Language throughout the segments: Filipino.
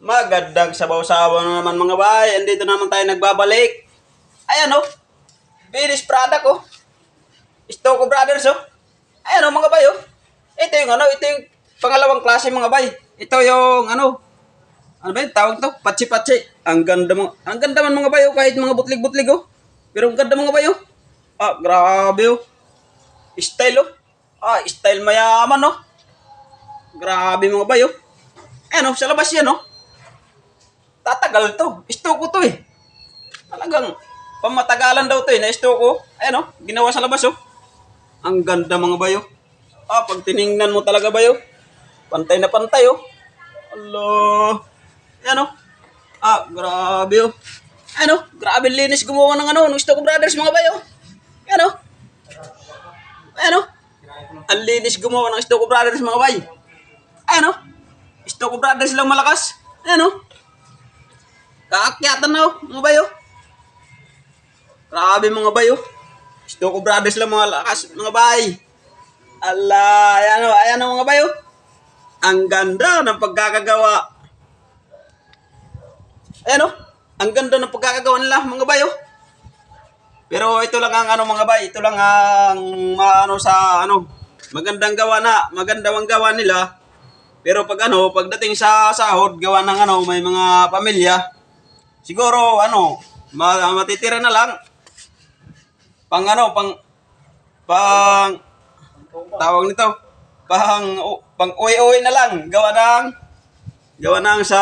Magandang sabaw-sabaw na naman mga bay. Andito naman tayo nagbabalik. Ayan oh. Finish product oh. Stoko Brothers oh. Ayan oh mga bay oh. Ito yung pangalawang klase mga bay. Ito yung ano ba yung tawag to? Patsi-patsi. Ang ganda man mga bay oh, kahit mga butlig-butlig oh. Pero ang ganda mga bay oh. Grabe oh. Style oh. Style mayaman oh. Grabe mga bay oh. Ayan oh, sa labas yan oh. Tatagal to. Stoko to eh. Talagang pamatagalan daw to eh. Na-stoko. Ayan oh. Ginawa sa labas oh. Ang ganda mga bayo. Pag tiningnan mo talaga bayo. Pantay na pantay oh. Allah. Ayan oh. Grabe oh. Ayan oh. Grabe linis gumawa ng Stoko Brothers mga bayo. Ayan oh. Ayan oh. Ang linis gumawa ng Stoko Brothers mga bay. Ayan oh. Stoko Brothers lang malakas. Ayan oh. Kaakyatan na oh, mga bayo. Grabe mga bayo. Stoko Brothers lang mga lakas, mga bay. Allah, ayan o mga bayo. Ang ganda ng pagkakagawa. Ayan o, ang ganda ng pagkakagawa nila mga bayo. Pero ito lang ang mga bay, ito lang ang magandang gawa na, magandang gawa nila. Pero pagdating sa sahod, gawa ng may mga pamilya, siguro matitira na lang pang tawag nito pang uwi-uwi na lang gawa ng sa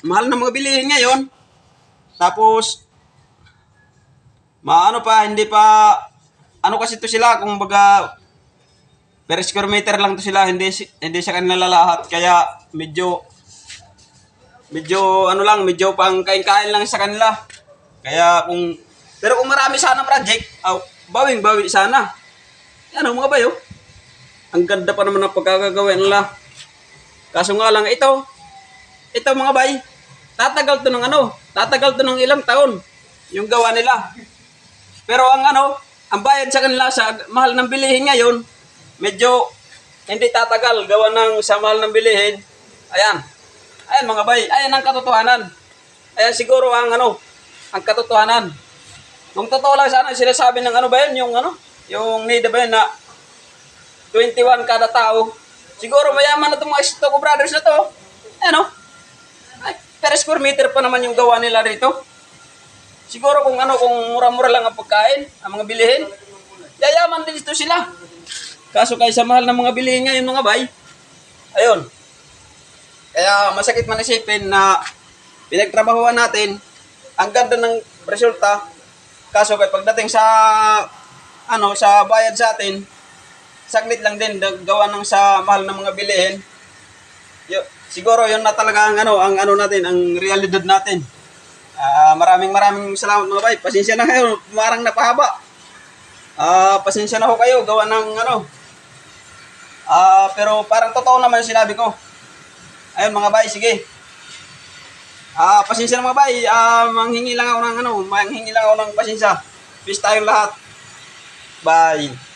mahal na mga bilihin ngayon. Tapos hindi pa kasi to sila, kung baga per square meter lang to sila, hindi sa kanila lahat, kaya medyo pang kain-kain lang sa kanila. Pero kung marami sana project, bawing-bawi sana. Yan mga bayo. Ang ganda pa naman ng pagkakagawa nila. Kaso nga lang ito mga bay, tatagal to ng ilang taon yung gawa nila. Pero ang bayad sa kanila sa mahal ng bilihin ngayon, medyo hindi tatagal gawa ng sa mahal ng bilihin. Ayan mga bay, ayan ang katotohanan. Ayan siguro ang katotohanan. Kung totoo lang sana sinasabi ng yung need ba yun na 21 kada tao, siguro mayaman na itong mga Stoko Brothers na to. Per square meter pa naman yung gawa nila rito. Siguro kung mura-mura lang ang pagkain, ang mga bilihin, yayaman din ito sila. Kaso kaysa mahal ng mga bilihin ngayon mga bay, ayun. Kaya masakit man isipin na pinagtrabahuan natin, ang ganda ng resulta. Kaso pagdating sa bayad sa atin, saglit lang din gawa ng sa mahal ng mga bilihin. Siguro yun na talaga ang natin, ang realidad natin. Maraming salamat mga bay. Pasensya na kayo, parang napahaba. Pasensya na ho kayo gawa ng pero parang totoo naman yung sinabi ko. Ayun mga bay, sige. Pasensya na mga bay, manghingi lang ako ng pasensya. Peace tayong lahat. Bye.